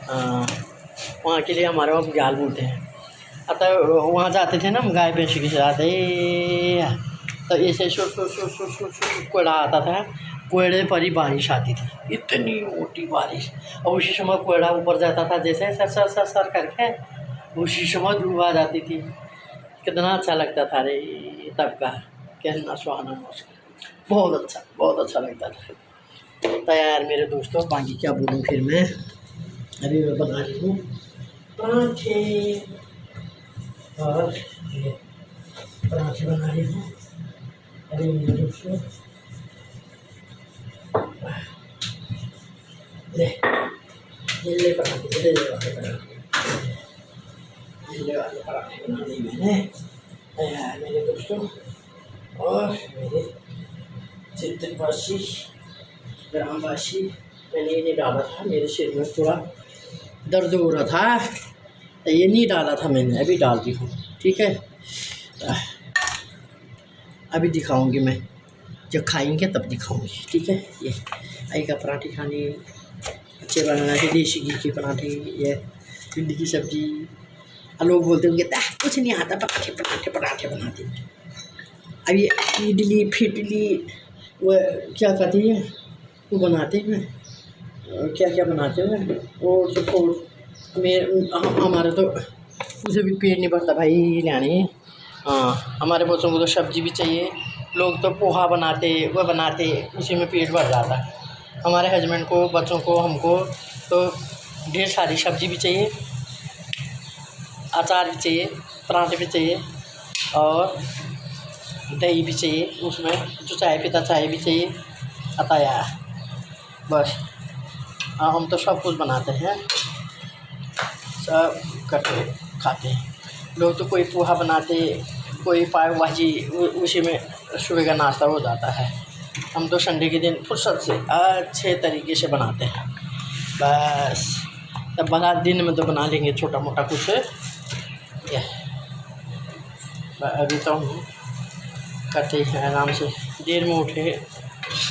वहाँ के लिए हमारे वहाँ बुग्याल बोलते हैं। अतः वहाँ जाते थे ना हम गाय भैंस के साथ, तो ऐसे show show show show show show कोयला आता था। कोयले पर ही बारिश आती थी, इतनी मोटी बारिश। और उसी समय कोयला ऊपर जाता था जैसे सर सर सर सर करके, उसी समय धूप आ जाती थी। कितना अच्छा लगता था रे तब का, कहना सुहाना मौसम, बहुत अच्छा लगता था। तो यार मेरे दोस्तों, बाकी क्या बोलूँ फिर मैं। अभी मैं बना रही हूँ पराठे, और ये पराठे बना रही हूँ। अरे मेरे दोस्तों, ले पराठे, ले वाले पराठे बना दिए मैंने यार मेरे दोस्तों। और मेरे चित्रवासी ग्रामवासी, मैंने ये नहीं डाला था, मेरे सिर में थोड़ा दर्द हो रहा था, तो ये नहीं डाला था मैंने, अभी डाल दी हूँ। ठीक है, अभी दिखाऊंगी मैं, जब खाएंगे तब दिखाऊंगी। ठीक है, ये आई का पराठे खाने अच्छे बनाना है, देसी घी के पराठे, ये भिंडी की सब्जी। लोग बोलते होंगे कुछ नहीं आता, पराठे पराठे पराठे बनाते। अब ये इडली फिडली वो क्या कहती है, वो बनाते हैं, क्या क्या बनाते हैं और सबको। हमारे तो उसे भी पेट नहीं भरता भाई लाने। हाँ, हमारे बच्चों को तो सब्जी भी चाहिए। लोग तो पोहा बनाते, वो बनाते, उसी में पेट भर जाता। हमारे हस्बैंड को, बच्चों को, हमको तो ढेर सारी सब्जी भी चाहिए, अचार भी चाहिए, पराठे भी चाहिए, और दही भी चाहिए। उसमें जो चाय पीता चाय भी चाहिए। अतः यार बस हम तो सब कुछ बनाते हैं, सब करके खाते हैं। लोग तो कोई पोहा बनाते, कोई पाव भाजी, उसी में सुबह का नाश्ता हो जाता है। हम तो संडे के दिन फुर्सत से अच्छे तरीके से बनाते हैं। बस तब बड़ा दिन में तो बना लेंगे छोटा मोटा कुछ। अभी तो हम करते हैं आराम से, देर में उठे,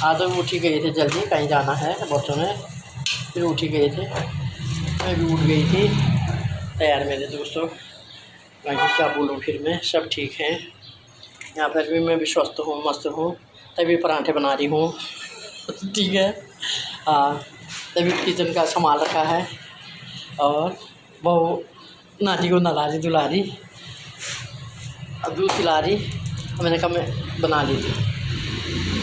आधे उठ ही गए थे, जल्दी कहीं जाना है बच्चों ने, फिर उठ ही गए थे, मैं भी उठ गई थी। तैयार मेरे दोस्तों, बाकी क्या बोलूँ फिर मैं, सब ठीक है। यहाँ पर भी मैं भी स्वस्थ हूँ, मस्त हूँ, तभी पराठे बना रही हूँ। ठीक है, हाँ, तभी किचन का संभाल रखा है। और बहू नाती को नला रही, धुला रही, अब दूध पिला रही। मैंने कहा मैं बना ली थी।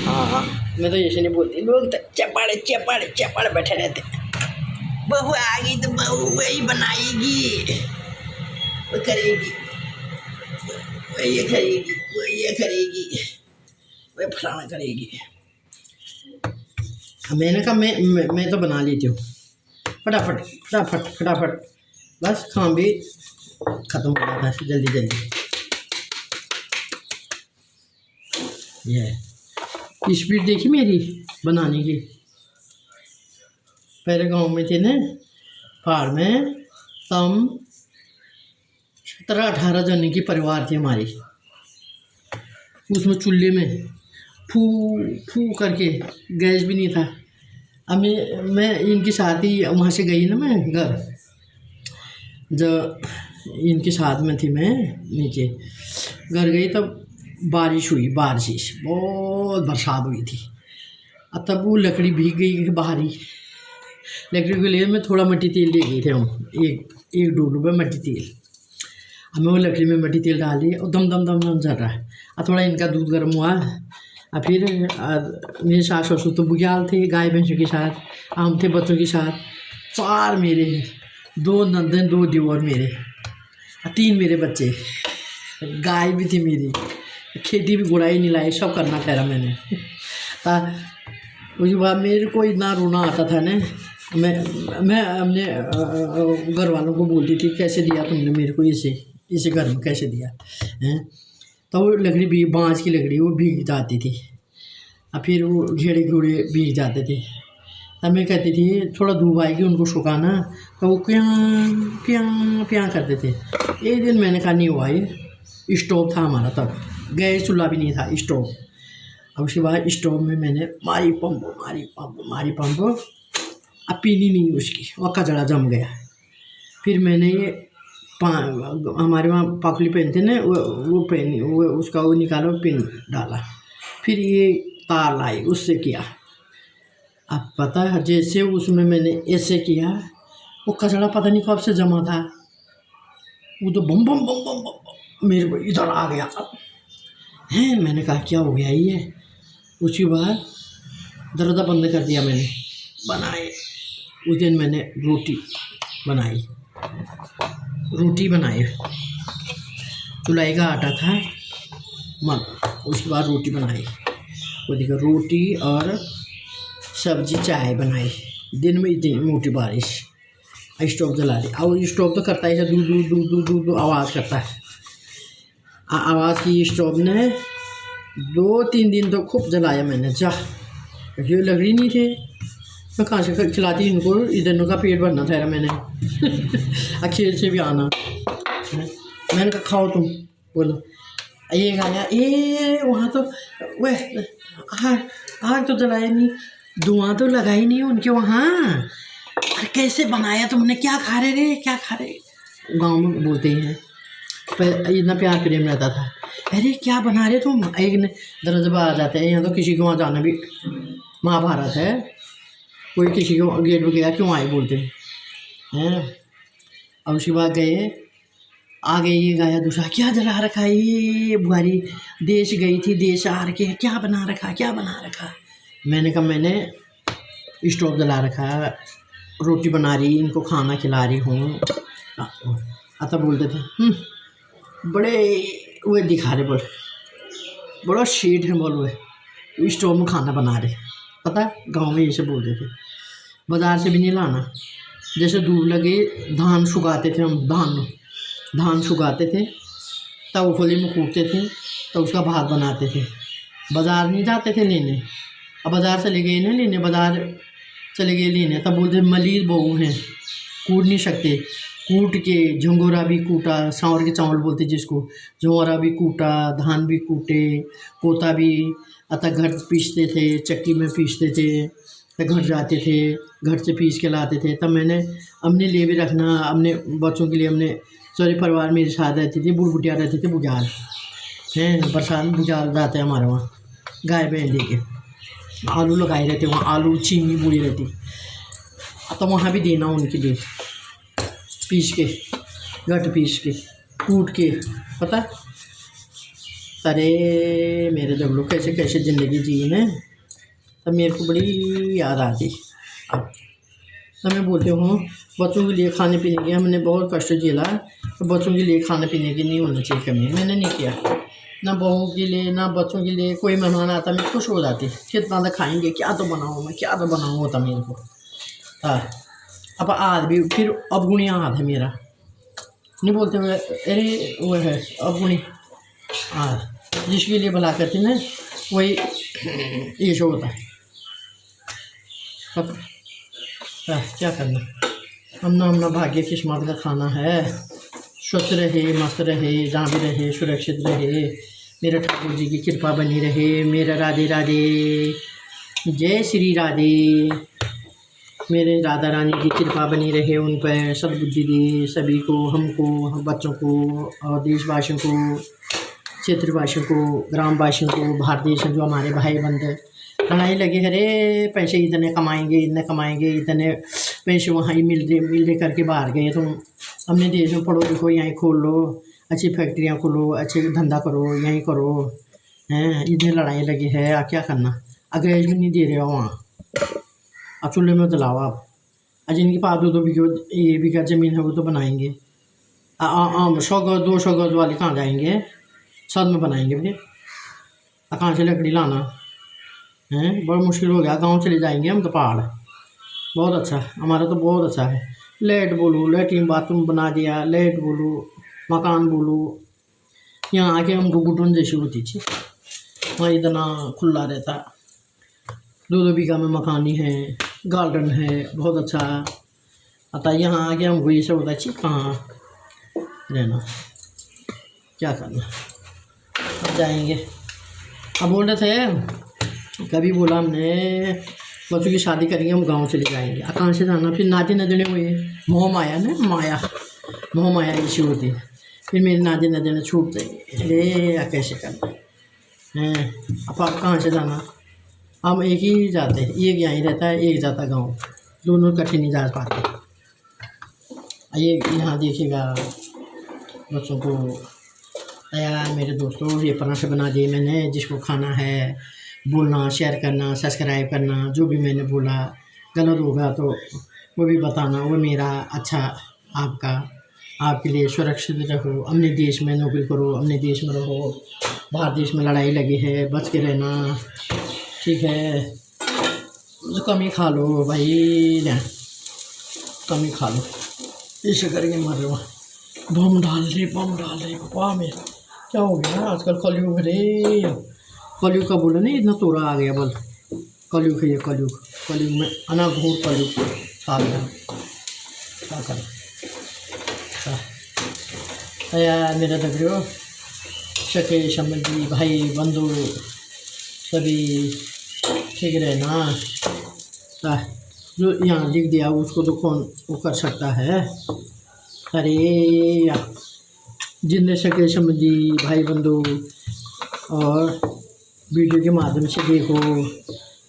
हाँ, मैं तो ऐसे नहीं बोलती, लोग तो चपाड़े चपाड़े चपाड़े बैठे रहते। बहू आ गई तो बहू वही बनाएगी, वो करेगी, वो ये करेगी, वो ये करेगी, वो फलाना करेगी। मैंने कहा मैं तो बना लेती हूँ, फटाफट फटाफट फटाफट, बस काम भी ख़त्म हो जाता है जल्दी जल्दी। ये स्पीड देखी मेरी बनाने की। पहले गांव में थे ना, पहाड़ में, तम 17-18 जन की परिवार थी हमारी। उसमें चूल्हे में फू फू करके, गैस भी नहीं था। अब मैं इनके साथ ही वहाँ से गई ना, मैं घर जब इनके साथ में थी, मैं नीचे घर गई तब बारिश हुई, बारिश बहुत बरसात हुई थी। अब तब वो लकड़ी भीग गई बाहर ही। लकड़ी के लिए मैं थोड़ा मट्टी तेल ले गए थे हम, एक 2 रुपये मट्टी तेल। अब मैं वो लकड़ी में मट्टी तेल डाली और दम दम दम दम चल रहा है। अब थोड़ा इनका दूध गर्म हुआ, और फिर मेरे सास ससुर तो बुग्याल थे, गाय भैंसों के साथ, हम थे बच्चों के साथ। 4 मेरे, 2 नंदन, 2 देवर मेरे, 3 मेरे बच्चे, गाय भी थी मेरी, खेती भी गुड़ाई निलाई सब करना ठहरा मैंने। उसके बाद मेरे को इतना रोना आता था ना, मैं अपने घर वालों को बोलती थी, कैसे दिया तुमने मेरे को इसे घर में कैसे दिया हैं। तो वो लकड़ी भी बाँस की लकड़ी, वो भीग जाती थी, और फिर वो घेड़े घूड़े भीग जाते थे। तब मैं कहती थी थोड़ा धूप आएगी उनको सुखाना, तो वो प्याँ प्याँ प्याँ करते थे। एक दिन मैंने कहा नहीं हुआ, ये स्टोव था हमारा तब, गैस चूल्हा भी नहीं था, स्टोव। और उसके बाद स्टोव में मैंने मारी पंप, अब पीनी नहीं उसकी, और कचड़ा जम गया। फिर मैंने ये हमारे वहाँ पाखुली पहनते ना, वो पहनी, वो उसका वो निकाला, पिन डाला, फिर ये तार लाई, उससे किया। अब पता है जैसे उसमें मैंने ऐसे किया, वो कचड़ा पता नहीं कब से जमा था, वो तो बम बम बम बम बम मेरे को इधर आ गया। हैं, मैंने कहा क्या हो गया ये। उसके बाद दरवाज़ा बंद कर दिया मैंने, बनाए। उस दिन मैंने रोटी बनाई, चुलाई का आटा था उसके बाद रोटी बनाई, वो देखो रोटी और सब्जी चाय बनाई। दिन में इतनी मोटी बारिश, स्टोव जला दी। और स्टोव तो करता ही है, दूर दूर दूर दूर दूर दूर आवाज़ करता है। आवाज़ की स्टोव ने 2-3 दिन तो खूब जलाया मैंने, ये लग रही नहीं थे, मैं कहाँ से खिलाती इनको, इधर का पेट भरना था मैंने अखेल से भी आना। मैंने कहा खाओ तुम, बोलो ये खाया, ये वहाँ तो वह आग तो जलाया नहीं, धुआं तो लगा ही नहीं उनके वहाँ। अरे कैसे बनाया तुमने, क्या खा रहे रे, क्या खा रहे, गाँव में बोलते हैं, पर इतना प्यार प्रेम रहता था। अरे क्या बना रहे तुम, एक ने दरवाजे आ जाते हैं। यहाँ तो किसी को वहाँ जाना भी महाभारत है, कोई किसी को गेट पर गया क्यों आए बोलते हैं। और उसके बाद गए, आगे ये गाया दूसरा, क्या जला रखा है ये बुआरी, देश गई थी, देश आ रखे, क्या बना रखा, क्या बना रखा। मैंने कहा मैंने स्टोव जला रखा है, रोटी बना रही, इनको खाना खिला रही हूँ। आता बोलते थे बड़े वो दिखा रहे, बोल बड़ा शेड है, बोल वो स्टोव में खाना बना रहे। पता गांव में ये सब बोलते थे, बाज़ार से भी नहीं लाना। जैसे दूर लगे धान सुखाते थे हम, धान सुखाते थे, तब खोले में कूटते थे, तो उसका भात बनाते थे। बाज़ार नहीं जाते थे लेने, अब बाज़ार चले गए ना लेने, बाज़ार चले गए लेने, तब बोलते मलीर बहू हैं, कूट नहीं सकते। कूट के झंगोरा भी कूटा, सांवर के चावल बोलते जिसको, झंगोरा भी कूटा, धान भी कूटे, पोता भी, अतः घर पीसते थे, चक्की में पीसते थे, तो घर जाते थे, घर से पीस के लाते थे। तब मैंने अपने लिए भी रखना, अपने बच्चों के लिए, अपने सारे परिवार मेरे साथ रहती थी, बुढ़िया रहते थे, बुझाल हैं, बरसात में बुझाल जाते हैं हमारे वहाँ, गाय भैंस दे के आलू लगाए रहते वहाँ, आलू चीनी बुरी रहती, तो वहाँ भी देना उनके लिए, पीस के, घट पीस के, कूट के, पता। अरे मेरे जब लोग कैसे कैसे ज़िंदगी जी हैं, तब मेरे को बड़ी याद आती। अब तब मैं बोलती हूँ बच्चों के लिए खाने पीने की हमने बहुत कष्ट झेला, तो बच्चों के लिए खाने पीने की नहीं होना चाहिए कमी, मैंने नहीं किया, ना बहू के लिए ना बच्चों के लिए। कोई मेहमान आता मैं खुश हो जाती, कितना तो खाएंगे, क्या तो बनाऊँ मैं, क्या तो बनाऊँ होता मेरे को। हाँ, अब आद भी फिर अवगुणी आद है मेरा, नहीं बोलते हुए अरे वो है अवगुणी आद, जिसके लिए भला करते ना वही ये शो होता है। क्या करना, हमना भाग्य किस्मत का खाना है। स्वच्छ रहे, मस्त रहे, जहाँ भी रहे सुरक्षित रहे, मेरे ठाकुर जी की कृपा बनी रहे। मेरा राधे राधे, जय श्री राधे। मेरे राधा रानी की कृपा बनी रहे उन पर, सद्बुद्धि दे सभी को, हमको, हम बच्चों को, और देशवासियों को, क्षेत्रवासियों को, ग्रामवासियों को, भारत देश जो हमारे भाई बंधु लड़ाई लगे, अरे पैसे इतने कमाएंगे, इतने पैसे वहाँ ही मिल रहे करके बाहर गए। तुम अपने देश में पढ़ो लिखो, यहीं खोल लो, अच्छी फैक्ट्रियाँ खोलो, अच्छे धंधा करो, यहीं करो, हैं इतने लड़ाई लगे है, क्या करना। अगर भी नहीं दे रहे हो वहाँ, अब चूल्हे में जलाओ आप, जिनके पास 2 बीघा ज़मीन है वो तो बनाएंगे। 100 गज 200 गज वाले कहाँ जाएंगे, छत में बनाएंगे फिर, कहाँ से लकड़ी लाना है, बड़ा मुश्किल हो गया। गांव चले जाएंगे हम तो, पहाड़ बहुत अच्छा, हमारा तो बहुत अच्छा है। लेट बोलो, लेटरिन बाथरूम बना दिया, लेट बोलो, मकान बोलो, यहाँ आके हमको घुटन जैसी होती थी, वहाँ इतना खुला रहता, 2 बीघा में मकानी है, गार्डन है, बहुत अच्छा। अतः यहाँ आके हमको ये सब होता है, कहाँ रहना, क्या करना, अब जाएंगे। अब बोल रहे थे, कभी बोला हमने बच्चों की शादी करेंगे, हम गाँव चले जाएंगे। कहाँ से जाना, फिर नाते नजड़े हुए, मोह माया ना, माया मोह माया इश्यू होती है, फिर मेरे नाते नजड़े छूट जाएंगे। ले कैसे करना है, अब आप कहाँ से जाना, हम एक ही जाते हैं, एक यहाँ ही रहता है, एक जाता गाँव, दोनों इकट्ठे नहीं जा पाते। ये यहाँ देखिएगा बच्चों को यार, मेरे दोस्तों ये पराठे बना दिए मैंने, जिसको खाना है बोलना, शेयर करना, सब्सक्राइब करना, जो भी मैंने बोला गलत होगा तो वो भी बताना, वो मेरा अच्छा आपका, आपके लिए सुरक्षित रहो, अपने देश में नौकरी करो, अपने देश में रहो, बाहर देश में लड़ाई लगी है, बच के रहना, ठीक है। तो कम ही खा लो भाई ना, कम ही खा लो, ऐसे करके मर रहे हो। बम डाल रहे वाह में, क्या हो गया आजकल कलयुग रे, कलयुग का बोला नहीं, इतना तोड़ा आ गया, बोल कलयुग है ये, कलयुग में अनाघोर कलयुग आ गया, क्या करें यार मेरे दगड़ियों, सके समझी भाई बंधु सभी ठीक रहे ना। जो यहाँ लिख दिया उसको तो कौन वो कर सकता है। अरे यार, जिनने सके समझी भाई बंधु और वीडियो के माध्यम से देखो,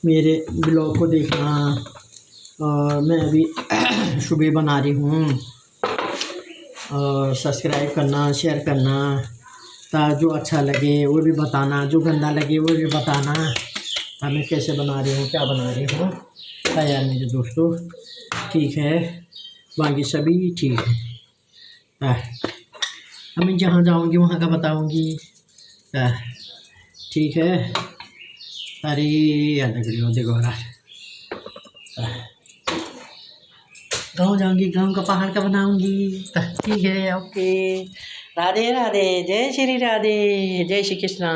मेरे ब्लॉग को देखना, और मैं अभी सुबह बना रही हूँ, और सब्सक्राइब करना, शेयर करना, ताकि जो अच्छा लगे वो भी बताना, जो गंदा लगे वो भी बताना, मैं कैसे बना रही हूँ, क्या बना रही हूँ। यार मेरे दोस्तों ठीक है, बाकी सभी ठीक है। मैं जहाँ जाऊँगी वहाँ का बताऊँगी, ठीक है। अरे यार देखो गाँव जाऊँगी, गाँव का पहाड़ का बनाऊँगी, ठीक है, ओके। राधे राधे, जय श्री राधे, जय श्री कृष्णा।